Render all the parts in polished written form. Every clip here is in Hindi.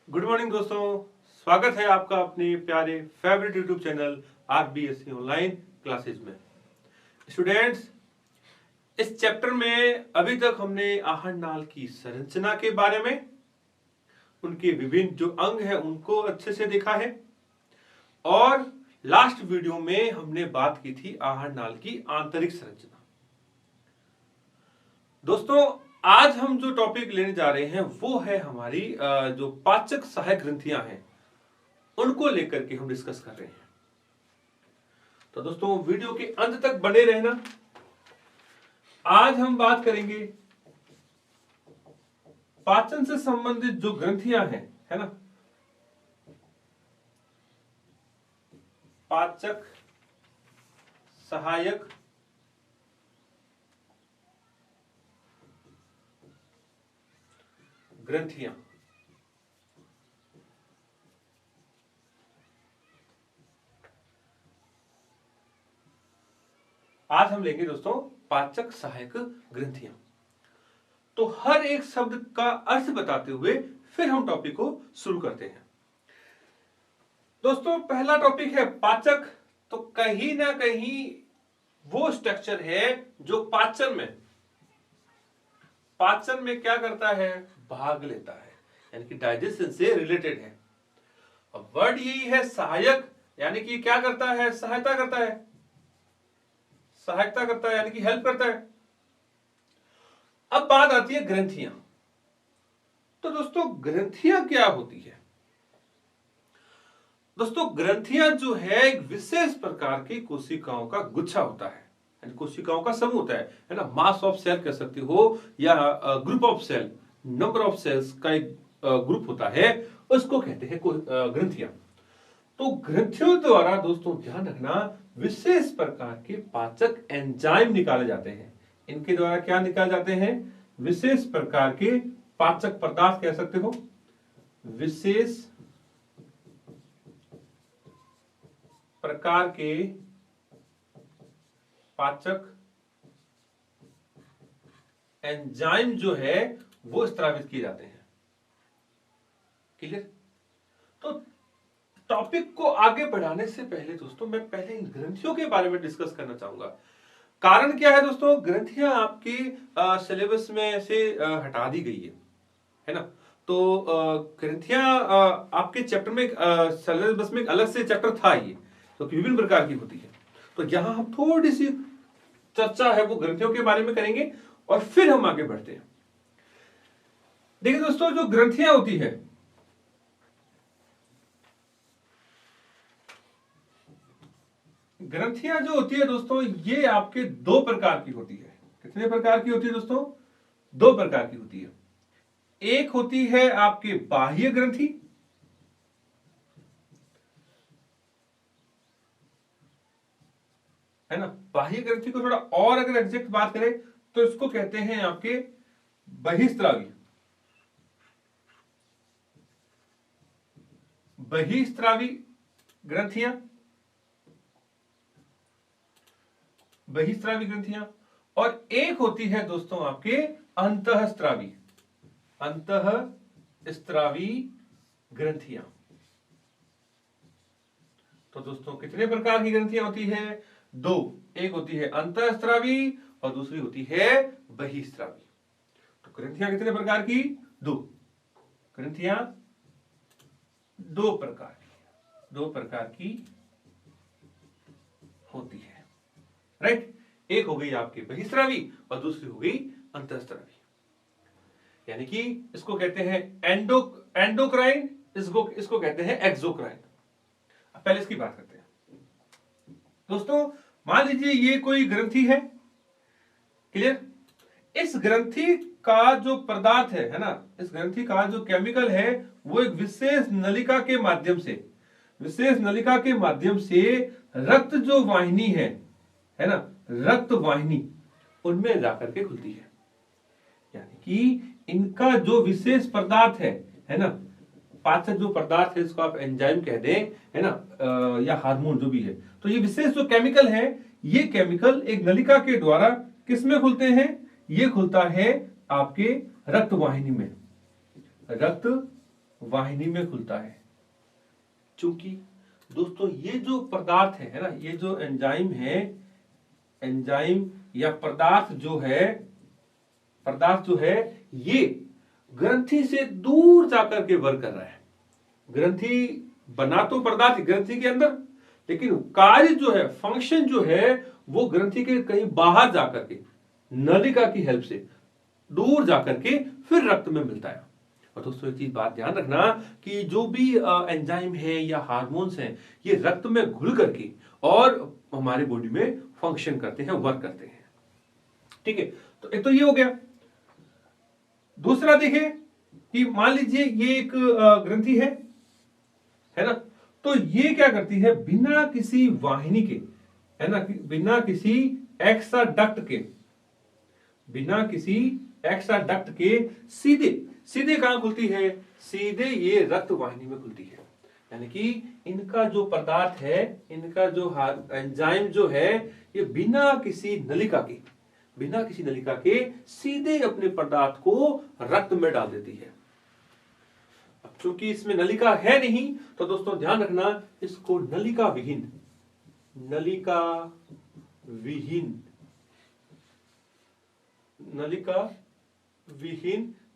गुड मॉर्निंग दोस्तों, स्वागत है आपका अपने प्यारे favourite YouTube channel RBSC online classes में। स्टूडेंट्स, इस चैप्टर में अभी तक हमने आहार नाल की संरचना के बारे में, उनके विभिन्न जो अंग हैं उनको अच्छे से देखा है और लास्ट वीडियो में हमने बात की थी आहार नाल की आंतरिक संरचना। दोस्तों, आज हम जो टॉपिक लेने जा रहे हैं वो है हमारी जो पाचक सहायक ग्रंथियां हैं उनको लेकर के हम डिस्कस कर रहे हैं। तो दोस्तों, वीडियो के अंत तक बने रहना। आज हम बात करेंगे पाचन से संबंधित जो ग्रंथियां हैं, है ना, पाचक सहायक ग्रंथियां। आज हम लेंगे दोस्तों पाचक सहायक ग्रंथियां। तो हर एक शब्द का अर्थ बताते हुए फिर हम टॉपिक को शुरू करते हैं। दोस्तों, पहला टॉपिक है पाचक। तो कहीं ना कहीं वो स्ट्रक्चर है जो पाचन में क्या करता है, भाग लेता है, यानी कि डाइजेशन से रिलेटेड है। अब वर्ड यही है सहायक, यानी कि क्या करता है, सहायता करता है, यानी कि हेल्प करता है। अब बात आती है ग्रंथियां। तो दोस्तों, ग्रंथियां क्या होती है? दोस्तों, ग्रंथियां जो है एक विशेष प्रकार की कोशिकाओं का गुच्छा होता है, कोशिकाओं का समूह होता है ना। मास ऑफ सेल कह सकते हो या group of cell, number of cells का एक ग्रुप होता है, उसको कहते हैं ग्रंथियां। तो ग्रंथियों द्वारा दोस्तों ध्यान रखना, विशेष प्रकार के पाचक एंजाइम निकाले जाते हैं। इनके द्वारा क्या निकाले जाते हैं? विशेष प्रकार के पाचक पदार्थ कह सकते हो, विशेष प्रकार के पाचक एंजाइम जो है वो स्त्रावित किए जाते हैं। क्लियर? तो टॉपिक को आगे बढ़ाने से पहले दोस्तों मैं पहले इन ग्रंथियों के बारे में डिस्कस करना चाहूंगा। कारण क्या है दोस्तों, ग्रंथियां आपकी सिलेबस में से हटा दी गई है ना। तो ग्रंथियां आपके चैप्टर में सिलेबस में एक अलग से चैप्टर था ये, तो विभिन्न प्रकार की होती है। तो यहां हम थोड़ी सी चर्चा है वो ग्रंथियों के बारे में करेंगे और फिर हम आगे बढ़ते हैं। देखिए दोस्तों, जो ग्रंथियां होती है, ग्रंथियां जो होती है दोस्तों, ये आपके दो प्रकार की होती है। कितने प्रकार की होती है दोस्तों? दो प्रकार की होती है। एक होती है आपके बाह्य ग्रंथि, है ना। बाह्य ग्रंथि को थोड़ा और अगर एग्जैक्ट बात करें तो इसको कहते हैं आपके बहिस्त्रावी। बहिस्त्रावी ग्रंथियां, बहिस्त्रावी ग्रंथियां। और एक होती है दोस्तों आपके अंतःस्त्रावी, अंतःस्त्रावी ग्रंथियां। तो दोस्तों कितने प्रकार की ग्रंथियां होती है? दो। एक होती है अंतःस्त्रावी और दूसरी होती है बहिस्त्रावी। तो ग्रंथियां कितने प्रकार की? दो। ग्रंथियां दो प्रकार की होती है, राइट। एक हो गई आपकी बहिस्त्रावी और दूसरी हो गई अंतःस्त्रावी, यानी कि इसको कहते हैं एंडोक्राइन, इसको कहते हैं एक्सोक्राइन। पहले इसकी बात करते हैं दोस्तों। मान लीजिए ये कोई ग्रंथि है, क्लियर। इस ग्रंथि का जो पदार्थ है ना, इस ग्रंथि का जो केमिकल है वो एक विशेष नलिका के माध्यम से रक्त जो वाहिनी है ना, रक्त वाहिनी, उनमें जाकर के खुलती है। यानी कि इनका जो विशेष पदार्थ है ना, पाचक जो पदार्थ है, इसको आप एंजाइम कह दें, है ना, या हार्मोन जो भी है। तो ये विशेष जो केमिकल है, ये केमिकल एक नलिका के द्वारा किसमें खुलते हैं? ये खुलता है आपके रक्त वाहिनी में, रक्त वाहिनी में खुलता है। चूंकि दोस्तों ये जो पदार्थ है ना, ये जो एंजाइम है, एंजाइम या पदार्थ जो है ये ग्रंथि से दूर जाकर के वर्क कर रहा है। ग्रंथि बना तो पदार्थ ग्रंथि के अंदर, लेकिन कार्य जो है, फंक्शन जो है, वो ग्रंथि के कहीं बाहर जाकर के नलिका की हेल्प से दूर जाकर के फिर रक्त में मिलता है। और दोस्तों एक चीज बात ध्यान रखना कि जो भी एंजाइम है या हार्मोन्स हैं, ये रक्त में घुल करके और हमारे बॉडी में फंक्शन करते हैं, वर्क करते हैं। ठीक है, तो एक तो ये हो गया। दूसरा देखिए कि मान लीजिए ये एक ग्रंथि है ना, तो ये क्या करती है, बिना किसी वाहिनी के, है ना, बिना किसी एक्स्ट्रा डक्ट के सीधे कहां खुलती है, सीधे ये रक्त वाहिनी में खुलती है। यानी कि इनका जो पदार्थ है, इनका जो एंजाइम जो है, ये बिना किसी नलिका के सीधे अपने पदार्थ को रक्त में डाल देती है। अब चूंकि इसमें नलिका है नहीं, तो दोस्तों ध्यान रखना, इसको नलिका विहीन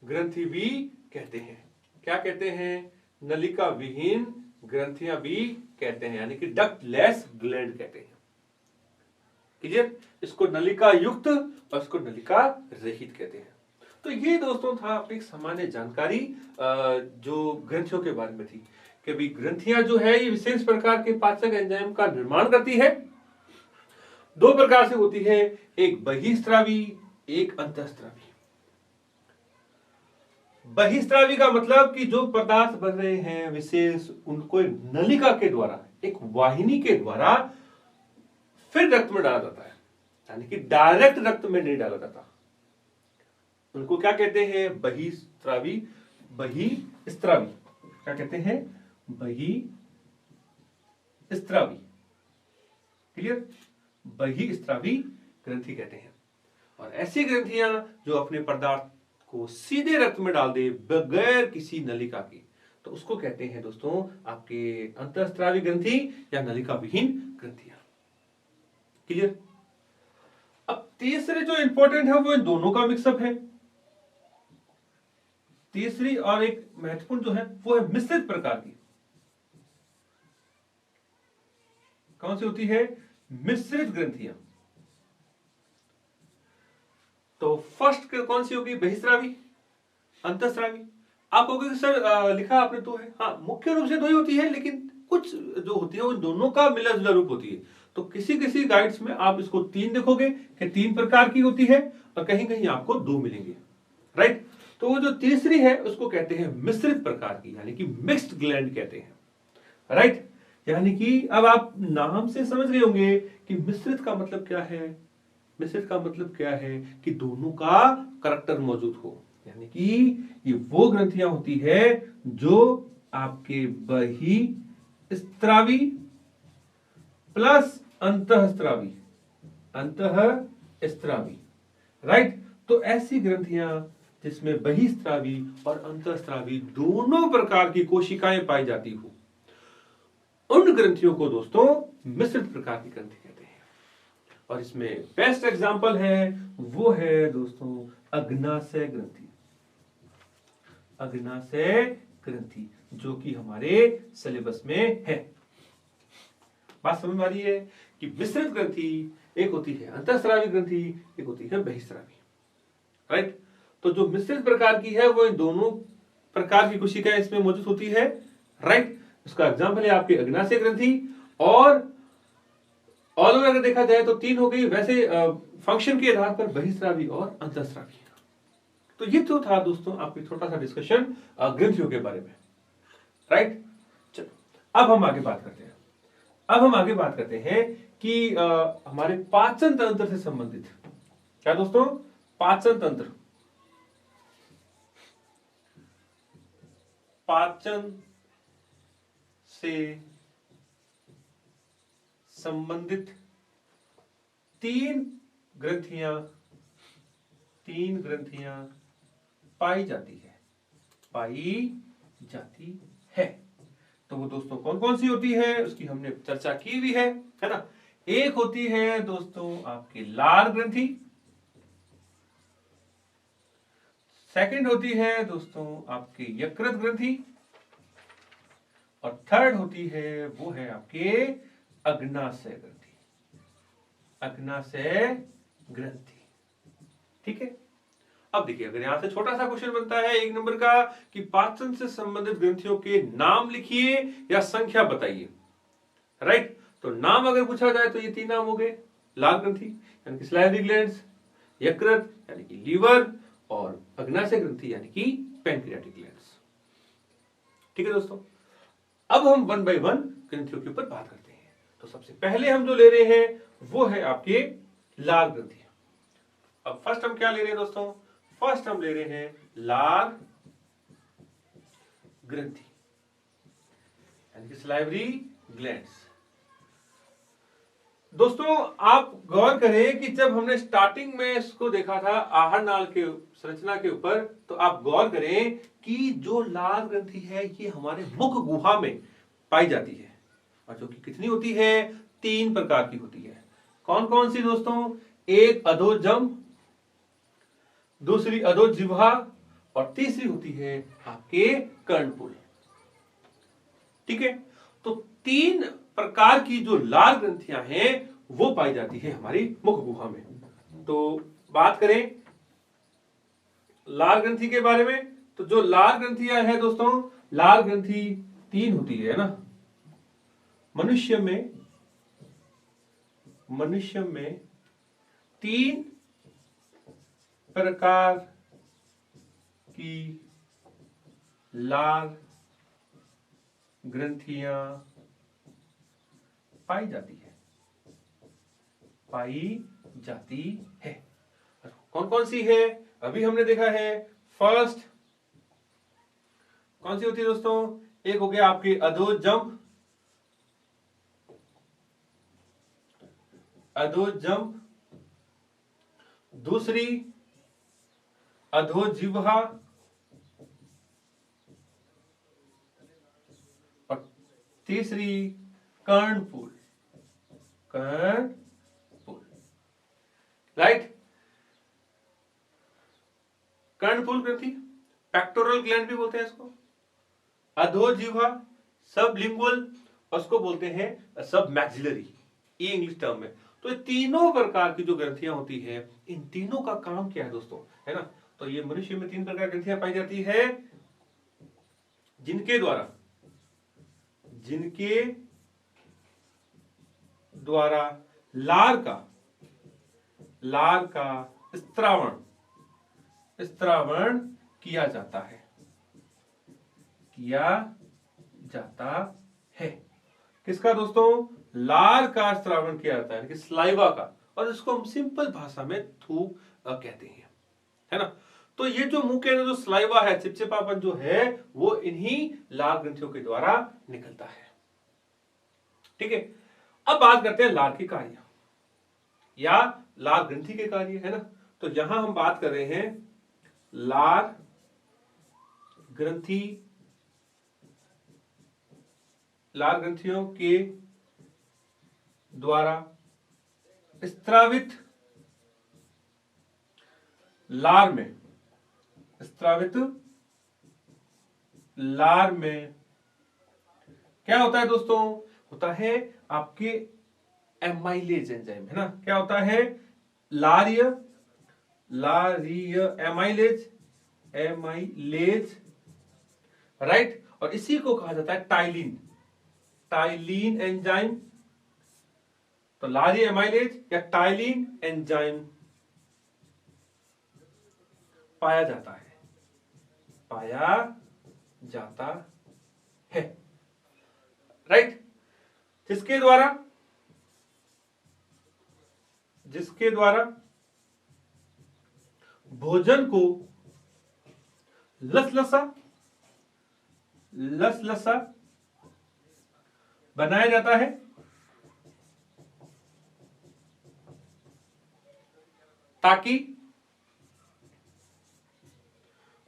ग्रंथि भी कहते हैं। क्या कहते हैं, नलिका विहीन ग्रंथियां भी कहते हैं, यानी कि डक्टलेस ग्लैंड कहते हैं। क्लियर, इसको नलिका युक्त और इसको नलिका रहित कहते हैं। तो ये दोस्तों था अपनी सामान्य जानकारी जो ग्रंथियों के बारे में थी कि भाई ग्रंथियां जो है ये विशेष प्रकार के पाचक एंजाइम का निर्माण करती है। दो प्रकार से होती है, एक बहिस्त्रावी, एक अंतःस्त्रावी। बहिस्त्रावी का मतलब कि जो पदार्थ बन रहे हैं विशेष, उनको एक नलिका के द्वारा, एक वाहिनी के द्वारा फिर रक्त में डाला जाता है, यानी कि डायरेक्ट रक्त में नहीं डाला जाता। उनको क्या कहते हैं, बहिस्त्रावी। क्या कहते हैं, बहिस्त्रावी। क्लियर, बहिस्त्रावी ग्रंथि कहते हैं। और ऐसी ग्रंथियां जो अपने पदार्थ को सीधे रक्त में डाल दे बगैर किसी नलिका के, तो उसको कहते हैं दोस्तों आपके अंतःस्त्रावी ग्रंथि या नलिका विहीन ग्रंथियां। क्लियर। अब तीसरे जो इंपॉर्टेंट है वो इन दोनों का मिक्सअप है। तीसरी और एक महत्वपूर्ण जो है वो है मिश्रित प्रकार की। कौन सी होती है, मिश्रित ग्रंथियां। तो फर्स्ट कौन सी होगी, बहिस्रावी, अंतःस्रावी। आप कहोगे सर लिखा आपने तो है, हाँ मुख्य रूप से दो ही होती है, लेकिन कुछ जो होती है उन दोनों का मिला जुला रूप होती है। तो किसी किसी गाइड्स में आप इसको तीन देखोगे कि तीन प्रकार की होती है, और कहीं कहीं आपको दो मिलेंगे। राइट, तो वो जो तीसरी है उसको कहते हैं मिश्रित प्रकार की, यानी कि मिक्स्ड ग्लैंड कहते हैं। राइट, यानी कि अब आप नाम से समझ गए होंगे कि मिश्रित का मतलब क्या है। मिश्रित का मतलब क्या है कि दोनों का करैक्टर मौजूद हो, यानी कि ये वो ग्रंथियां होती है जो आपके बहिस्त्रावी प्लस अंतःस्त्रावी, राइट। तो ऐसी ग्रंथियां जिसमें बहिस्त्रावी और अंतःस्त्रावी दोनों प्रकार की कोशिकाएं पाई जाती हो, उन ग्रंथियों को दोस्तों मिश्रित प्रकार की ग्रंथि कहते हैं। और इसमें बेस्ट एग्जांपल है वो है दोस्तों अग्नाशय ग्रंथि। अग्नाशय ग्रंथि जो कि हमारे सिलेबस में है। बात समझ में आ रही है कि मिश्रित ग्रंथि एक होती है अंतःस्रावी ग्रंथि, एक होती है बहिस्रावी। राइट, तो जो मिश्रित प्रकार की है वो इन दोनों प्रकार की कोशिकाएं इसमें मौजूद होती है। राइट, उसका एग्जांपल है आपकी अग्नाशय ग्रंथि। और ऑल ओवर अगर देखा जाए तो तीन हो गई, वैसे फंक्शन के आधार पर बहिस्रावी और अंतःस्रावी। तो ये तो था दोस्तों आपकी छोटा सा डिस्कशन ग्रंथियों के बारे में। राइट, चलो अब हम आगे बात करते हैं। कि हमारे पाचन तंत्र से संबंधित क्या दोस्तों, पाचन तंत्र, पाचन से संबंधित तीन ग्रंथियां पाई जाती है। जाती है। तो वो दोस्तों कौन कौन सी होती है उसकी हमने चर्चा की हुई है ना। एक होती है दोस्तों आपकी लार ग्रंथि, सेकंड होती है दोस्तों आपकी यकृत ग्रंथि, और थर्ड होती है वो है आपके अग्नाशय ग्रंथि, अग्नाशय ग्रंथि। ठीक है। अब देखिए अगर यहां से छोटा सा क्वेश्चन बनता है 1 नंबर का कि पाचन से संबंधित ग्रंथियों के नाम लिखिए या संख्या बताइए, राइट। तो नाम अगर पूछा जाए तो ये 3 नाम हो गए, लाल ग्रंथि यानी कि सलाइवरी ग्लैंड्स, यकृत यानी कि लीवर, और अग्नाशय ग्रंथि यानी कि पैनक्रियाटिक ग्लैंड्स। ठीक है दोस्तों। अब हम 1 बाय 1 ग्रंथियों के ऊपर बात करते हैं। तो सबसे पहले हम जो ले रहे हैं वो है आपके लाल ग्रंथि। अब फर्स्ट हम क्या ले रहे हैं दोस्तों, फर्स्ट हम ले रहे हैं लाल ग्रंथि यानी कि सलाइवरी ग्लैंड्स। दोस्तों आप गौर करें कि जब हमने स्टार्टिंग में इसको देखा था आहार नाल के संरचना के ऊपर, तो आप गौर करें कि जो लाल ग्रंथि है ये हमारे मुख गुहा में पाई जाती है, और जो कि कितनी होती है, 3 प्रकार की होती है। कौन कौन सी दोस्तों, एक अधोजम, दूसरी अधोजिह्वा, और तीसरी होती है आपके कर्णपुल। ठीक है। तो 3 प्रकार की जो लाल ग्रंथियां हैं वो पाई जाती है हमारी मुख गुहा में। तो बात करें लाल ग्रंथि के बारे में, तो जो लाल ग्रंथियां हैं दोस्तों, लाल ग्रंथि 3 होती है ना। मनुष्य में 3 प्रकार की लाल ग्रंथियां पाई जाती है। कौन कौन सी है, अभी हमने देखा है। फर्स्ट कौन सी होती है दोस्तों, एक हो गया आपके अधोजम, दूसरी अधोजिह्वा, और तीसरी कर्णपुल। राइट। कर्णपुल ग्रंथि, पेक्टोरल ग्लैंड भी बोलते हैं इसको, अधोजिह्वा सबलिंगुअल, उसको बोलते हैं सब मैक्सिलरी, ये इंग्लिश टर्म में। तो ये तीनों प्रकार की जो ग्रंथियां होती है, इन तीनों का काम क्या है दोस्तों, है ना। तो ये मनुष्य में 3 प्रकार की ग्रंथियां पाई जाती है जिनके द्वारा लार का स्त्रावण किया जाता है। किसका दोस्तों, लार का स्त्रावण किया जाता है, स्लाइवा का, और इसको हम सिंपल भाषा में थूक कहते हैं, है ना। तो ये जो मुंह के अंदर जो स्लाइवा है, चिपचिपापन जो है, वो इन्हीं लाल ग्रंथियों के द्वारा निकलता है। ठीक है। अब बात करते हैं लार के कार्य या लार ग्रंथि के कार्य, है ना। तो यहां हम बात कर रहे हैं लार ग्रंथियों के द्वारा स्त्रावित लार में क्या होता है दोस्तों, होता है आपके एमाइलेज एंजाइम, है ना। क्या होता है, लारीय एमाइलेज, राइट। और इसी को कहा जाता है टाइलिन एंजाइम। तो लारीय एमाइलेज या टाइलिन एंजाइम पाया जाता है, राइट। जिसके द्वारा भोजन को लसलसा बनाया जाता है, ताकि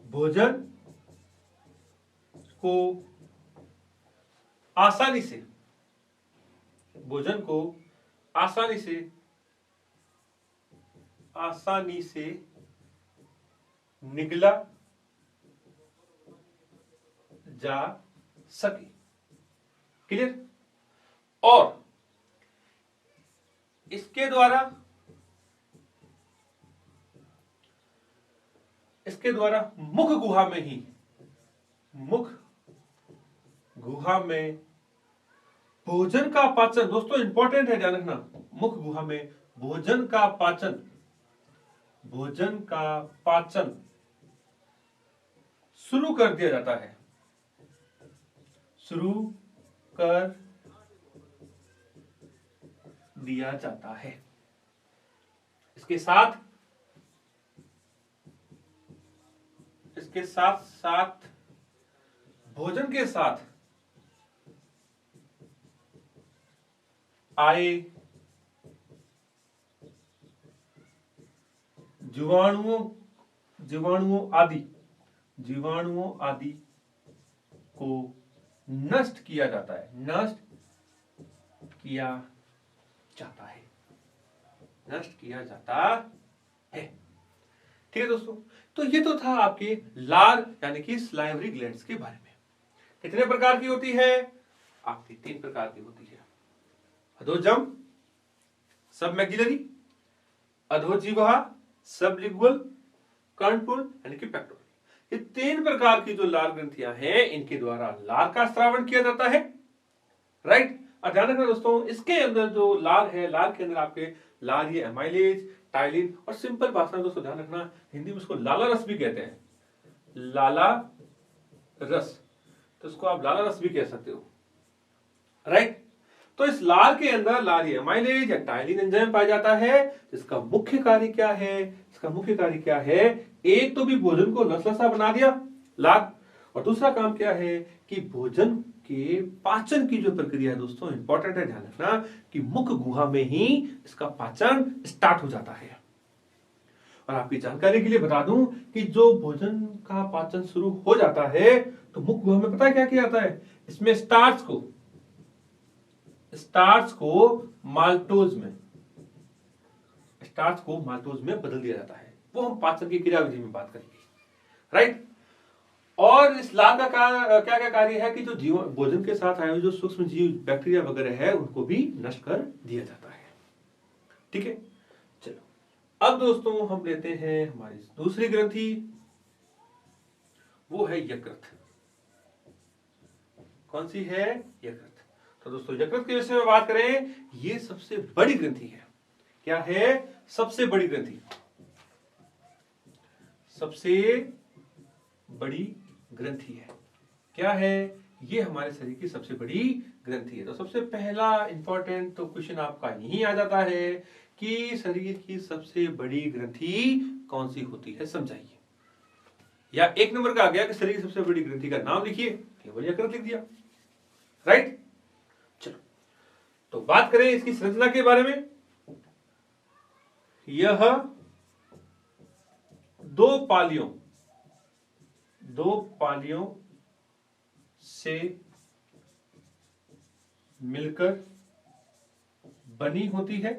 भोजन को आसानी से, भोजन को आसानी से निगला जा सके। क्लियर? और इसके द्वारा मुख गुहा में भोजन का पाचन, दोस्तों इंपॉर्टेंट है, ध्यान रखना, मुख गुहा में भोजन का पाचन शुरू कर दिया जाता है, इसके साथ भोजन के साथ आए जीवाणुओं आदि को नष्ट किया जाता है। ठीक है दोस्तों, तो ये तो था आपके लार यानी कि सलाइवरी ग्लैंड्स के बारे में। कितने प्रकार की होती है? आपकी 3 प्रकार की होती है। अधोजम, सबमैक्सिलरी, अधोजिह्वा, सबलिंगुअल, कर्णपुल यानी कि पेक्टोरल। ये 3 प्रकार की जो लार ग्रंथियां हैं, इनके द्वारा लार का स्रावन किया जाता है। राइट? और ध्यान रखना दोस्तों, इसके अंदर जो लार है, लार के अंदर आपके लार ये एमाइलेज, टाइलिन, और सिंपल भाषा में दोस्तों ध्यान रखना, हिंदी में उसको लाला रस भी कहते हैं, लाला रस, तो इसको आप लाला रस भी कह सकते हो। राइट? तो इस लार के अंदर लार ये एमाइलेज या टाइलिन एंजाइम पाया जाता है। इसका मुख्य कार्य क्या है? एक तो भी भोजन को लसलसा बना दिया लार, और दूसरा काम क्या है कि भोजन के पाचन की जो प्रक्रिया है दोस्तों, इंपॉर्टेंट है, ध्यान रखना कि मुख गुहा में ही इसका पाचन स्टार्ट हो जाता है। और आपकी जानकारी के लिए बता दूं कि जो भोजन का पाचन शुरू हो जाता है तो मुख गुहा में पता है क्या किया जाता है? इसमें स्टार्च को माल्टोज में बदल दिया जाता है। वो हम पाचन की क्रियाविधि में बात करेंगे। राइट? और इस लार का क्या क्या कार्य है कि जो भोजन के साथ आए हुए जो सूक्ष्म जीव, बैक्टीरिया वगैरह है, उनको भी नष्ट कर दिया जाता है। ठीक है, चलो अब दोस्तों हम लेते हैं हमारी दूसरी ग्रंथि, वो है यकृत। कौन सी है? यकृत। तो दोस्तों यकृत के विषय में बात करें, ये सबसे बड़ी ग्रंथि है। क्या है? सबसे बड़ी ग्रंथि, सबसे बड़ी ग्रंथि है। क्या है? ये हमारे शरीर की सबसे बड़ी ग्रंथि है। तो सबसे पहला इंपॉर्टेंट तो क्वेश्चन आपका यही आ जाता है कि शरीर की सबसे बड़ी ग्रंथि कौन सी होती है, समझाइए। या 1 नंबर का आ गया कि शरीर की सबसे बड़ी ग्रंथि का नाम लिखिए, केवल यकृत लिख दिया। राइट? चलो तो बात करें इसकी संरचना के बारे में। यह 2 पालियों से मिलकर बनी होती है।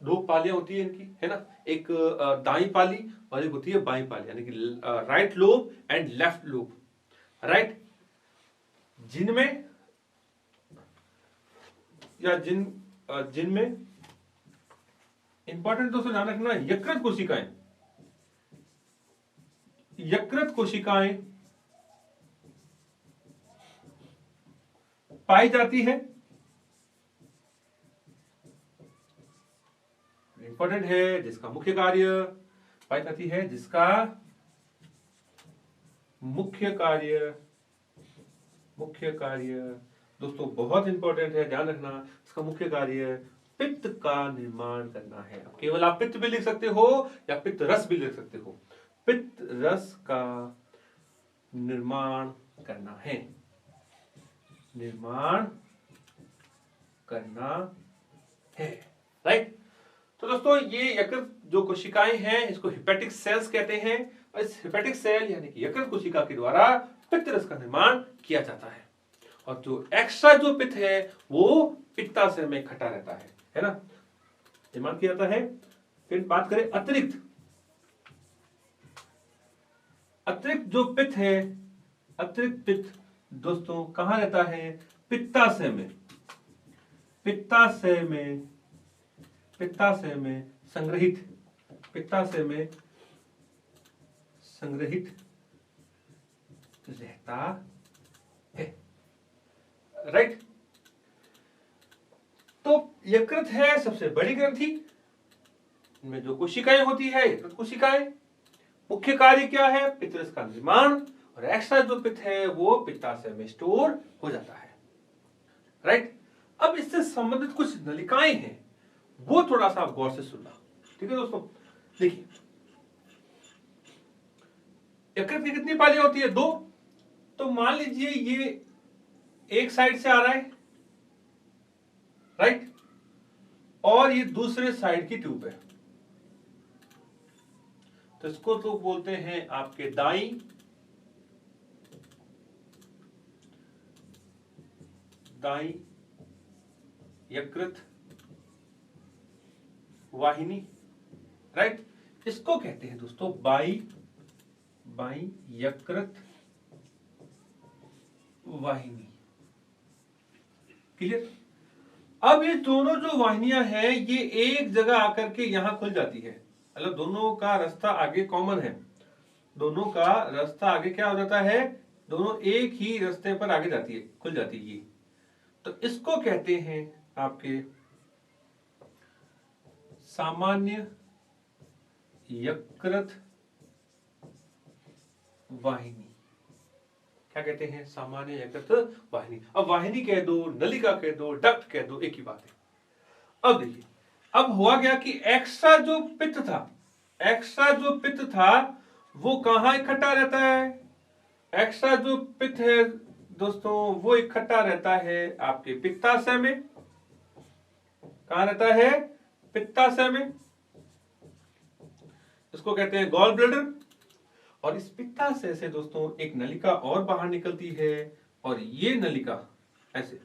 2 पालियां होती है इनकी, है ना, एक दाई पाली और एक होती है बाई पाली, यानी कि right lobe and left lobe. Right? जिनमें इंपॉर्टेंट दोस्तों ध्यान रखना, यकृत कोशिकाएं पाई जाती है। इंपॉर्टेंट है, जिसका मुख्य कार्य पाई जाती है, जिसका मुख्य कार्य दोस्तों बहुत इंपॉर्टेंट है, ध्यान रखना, इसका मुख्य कार्य पित्त का निर्माण करना है। केवल आप पित्त भी लिख सकते हो या पित्त रस भी लिख सकते हो। पित्त रस का निर्माण करना है, राइट? तो दोस्तों ये यकृत जो कोशिकाएं हैं, इसको हेपेटिक सेल्स कहते हैं। इस हेपेटिक सेल यानी कि यकृत कोशिका के द्वारा पित्त रस का निर्माण किया जाता है। और जो एक्स्ट्रा जो पित्त है वो पित्ताशय में इकट्ठा रहता है ना, निर्माण किया जाता है। फिर बात करें अतिरिक्त जो पित्त है, अतिरिक्त पित्त दोस्तों कहां रहता है? पित्ताशय में, पित्ताशय में संग्रहित, पित्ताशय में संग्रहित रहता है। राइट। तो यकृत है सबसे बड़ी ग्रंथि, इनमें जो कोशिकाएं होती है यकृत कोशिकाएं, मुख्य कार्य क्या है? पित्त रस का निर्माण, और एक्स्ट्रा जो पित्त है वो पित्ताशय में स्टोर हो जाता है। राइट। अब इससे संबंधित कुछ नलिकाएं हैं, वो थोड़ा सा आप गौर से सुनना। ठीक है दोस्तों, देखिए यकृत की कितनी पालियां होती है? 2। तो मान लीजिए ये एक साइड से आ रहा है, राइट, और ये दूसरे साइड की ट्यूब है, तो इसको तो बोलते हैं आपके दाई यकृत वाहिनी। राइट। इसको कहते हैं दोस्तों बाई यकृत वाहिनी। क्लियर। अब ये दोनों जो वाहिनियां हैं ये एक जगह आकर के यहां खुल जाती है, मतलब दोनों का रास्ता आगे कॉमन है, दोनों का रास्ता आगे क्या हो जाता है? दोनों एक ही रास्ते पर आगे जाती है, खुल जाती है। तो इसको कहते हैं आपके सामान्य यकृत वाहिनी। क्या कहते हैं? सामान्य यकृत वाहिनी। अब वाहिनी कह दो, नलिका कह दो, डक्ट कह दो, एक ही बात है। अब देखिए, अब हुआ गया कि एक्स्ट्रा जो पित्त था वो कहां इकट्ठा रहता है? एक्स्ट्रा जो पित्त है दोस्तों वो इकट्ठा रहता है आपके पित्ताशय में। कहां रहता है? पित्ताशय में। इसको कहते हैं गॉल ब्लैडर। और इस पित्ताशय से दोस्तों एक नलिका और बाहर निकलती है, और ये नलिका ऐसे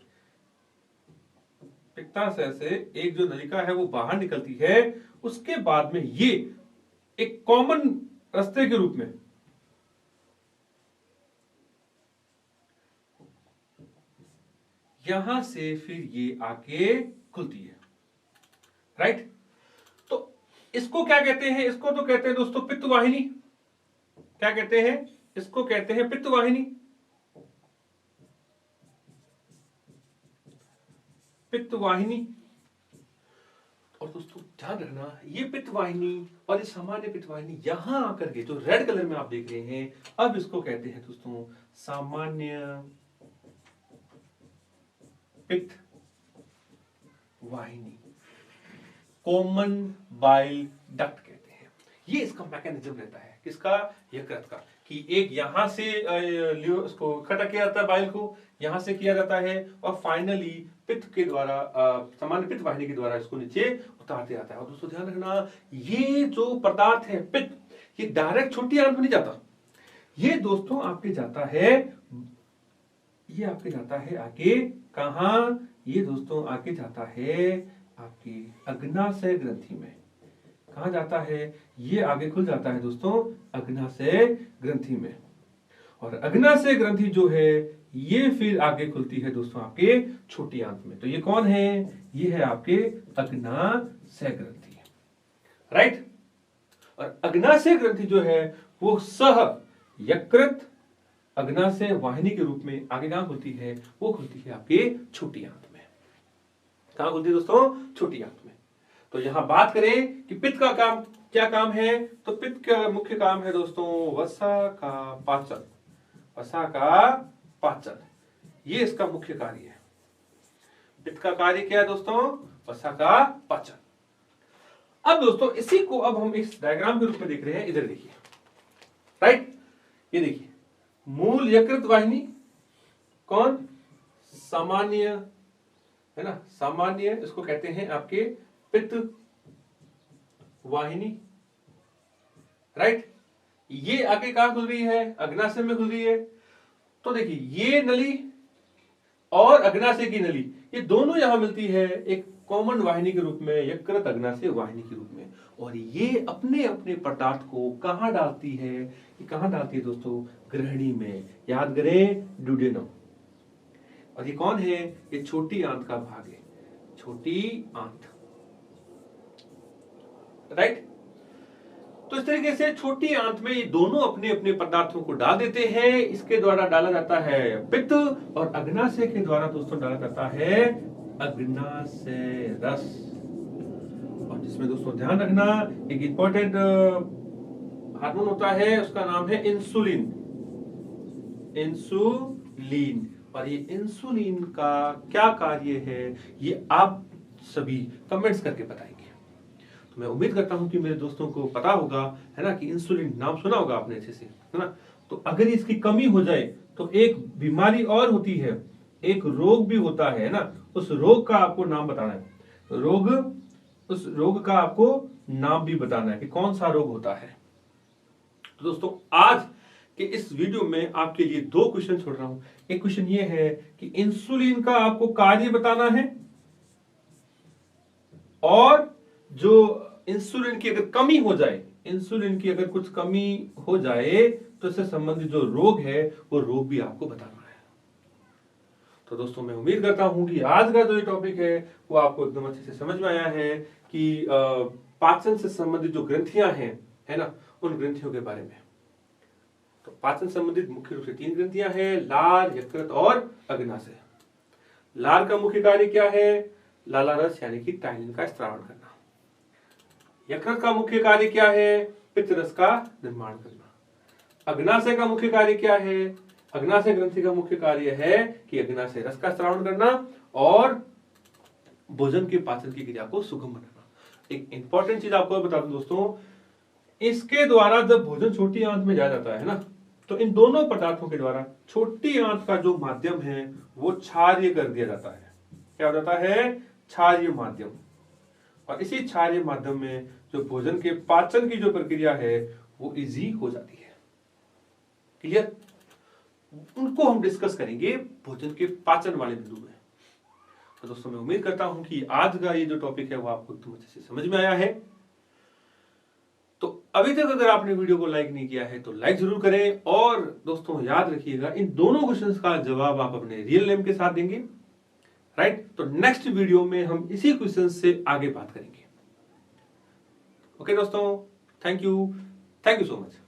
पित्ताशय से एक जो नलिका है वो बाहर निकलती है। उसके बाद में ये एक कॉमन रास्ते के रूप में यहां से फिर ये आके खुलती है। राइट। तो इसको क्या कहते हैं? इसको तो कहते हैं दोस्तों पित्त वाहिनी। क्या कहते हैं? इसको कहते हैं पित्त वाहिनी। पित्त वाहिनी। और दोस्तों ध्यान रखना, ये पित्त वाहिनी और ये सामान्य पित्त वाहिनी यहां आकर के जो रेड कलर में आप देख रहे हैं, अब इसको कहते हैं दोस्तों सामान्य पित्त वाहिनी, कॉमन बाइल डक्ट कहते हैं। ये इसका मैकेनिज्म रहता है, किसका? यकृत का, कि एक यहां से इसको इकट्ठा किया जाता है, बाइल को यहां से किया जाता है, और फाइनली पित्त के द्वारा सामान्य पित्त वाहिनी के द्वारा इसको नीचे उतारते जाता है। और दोस्तों ध्यान रखना, ये जो पदार्थ है पित्त, ये डायरेक्ट छोटी आंत में नहीं जाता, ये दोस्तों आपके जाता है, ये आपके जाता है आगे कहां? ये दोस्तों आगे जाता है आपकी अग्नाशय ग्रंथि में। कहां जाता है? ये आगे खुल जाता है दोस्तों अग्नाशय ग्रंथि में। और अग्नाशय ग्रंथि जो है ये फिर आगे खुलती है दोस्तों आपके छोटी आंत में। तो ये कौन है? ये है आपके अग्नाशय ग्रंथि। राइट। और अग्नाशय ग्रंथि जो है वो सह यकृत अग्नाशय वाहिनी के रूप में आगे कहां खुलती है? वो खुलती है आपके छोटी आंत में। कहां खुलती है दोस्तों? छोटी आंत में। तो यहां बात करें कि पित्त का काम क्या काम है, तो पित्त का मुख्य काम है दोस्तों वसा का पाचन। वसा का पाचन, ये इसका मुख्य कार्य है। पित्त का कार्य क्या है दोस्तों? वसा का पाचन। अब दोस्तों इसी को अब हम इस डायग्राम के रूप में देख रहे हैं। इधर देखिए, राइट, ये देखिए मूल यकृत वाहिनी कौन? सामान्य, है ना, सामान्य, इसको कहते हैं आपके पित्त वाहिनी। राइट। ये आगे कहां खुल रही है? अग्नाशय में खुल रही है। तो देखिए ये नली और अग्नाशय की नली, ये दोनों यहां मिलती है एक कॉमन वाहिनी के रूप में, यकृत अग्नाशय वाहिनी के रूप में। और ये अपने अपने पदार्थ को कहां डालती है? ये कहां डालती है दोस्तों? ग्रहणी में। याद करें, ड्यूडेनम। और ये कौन है? ये छोटी आंत का भाग है, छोटी आंत, राइट। तो इस तरीके से छोटी आंत में ये दोनों अपने अपने पदार्थों को डाल देते हैं। इसके द्वारा डाला जाता है पित्त, और अग्नाशय के द्वारा दोस्तों डाला जाता है अग्नाशय रस। और जिसमें दोस्तों ध्यान रखना, एक इंपॉर्टेंट हार्मोन होता है, उसका नाम है इंसुलिन। इंसुलिन। और ये इंसुलिन का क्या कार्य है, ये आप सभी कमेंट्स करके बताएंगे। तो मैं उम्मीद करता हूं कि मेरे दोस्तों को पता होगा, है ना, कि इंसुलिन नाम सुना होगा आपने अच्छे से, है ना। तो अगर इसकी कमी हो जाए तो एक बीमारी और होती है, एक रोग भी होता है ना। उस रोग का आपको नाम बताना है। उस रोग का आपको नाम भी बताना है कि कौन सा रोग होता है। तो दोस्तों आज कि इस वीडियो में आपके लिए 2 क्वेश्चन छोड़ रहा हूं। एक क्वेश्चन ये है कि इंसुलिन का आपको कार्य बताना है, और जो इंसुलिन की अगर कमी हो जाए, इंसुलिन की अगर कुछ कमी हो जाए तो इससे संबंधित जो रोग है वो रोग भी आपको बताना है। तो दोस्तों मैं उम्मीद करता हूं कि आज का जो ये टॉपिक है वो आपको एकदम अच्छे से समझ में आया है कि पाचन से संबंधित जो ग्रंथियां हैं, है ना, उन ग्रंथियों के बारे में। तो पाचन संबंधित मुख्य रूप से 3 ग्रंथियां हैं, लार, यकृत और अग्नाशय। लार का मुख्य कार्य क्या है? लाला रस यानी कि टाइलिन का स्त्रावण करना। यकृत का मुख्य कार्य क्या है? पित्त रस का निर्माण करना। अग्नाशय का मुख्य कार्य क्या है? अग्नाशय ग्रंथि का मुख्य कार्य है कि अग्नाशय रस का स्त्रावण करना और भोजन के पाचन की क्रिया को सुगम बनाना। एक इंपॉर्टेंट चीज आपको बता दूं दोस्तों, इसके द्वारा जब भोजन छोटी आंत में जाया जाता है ना, तो इन दोनों पदार्थों के द्वारा छोटी आंत का जो माध्यम है वो क्षारीय कर दिया जाता है। क्या हो जाता है? क्षारीय माध्यम। और इसी क्षारीय माध्यम में जो भोजन के पाचन की जो प्रक्रिया है वो इजी हो जाती है। क्लियर? उनको हम डिस्कस करेंगे भोजन के पाचन वाले बिंदु में। तो दोस्तों मैं उम्मीद करता हूं कि आज का ये जो टॉपिक है वो आपको एकदम अच्छे से समझ में आया है। तो अभी तक अगर आपने वीडियो को लाइक नहीं किया है तो लाइक जरूर करें। और दोस्तों याद रखिएगा, इन दोनों क्वेश्चंस का जवाब आप अपने रियल नेम के साथ देंगे, राइट। तो नेक्स्ट वीडियो में हम इसी क्वेश्चन से आगे बात करेंगे। ओके दोस्तों, थैंक यू सो मच।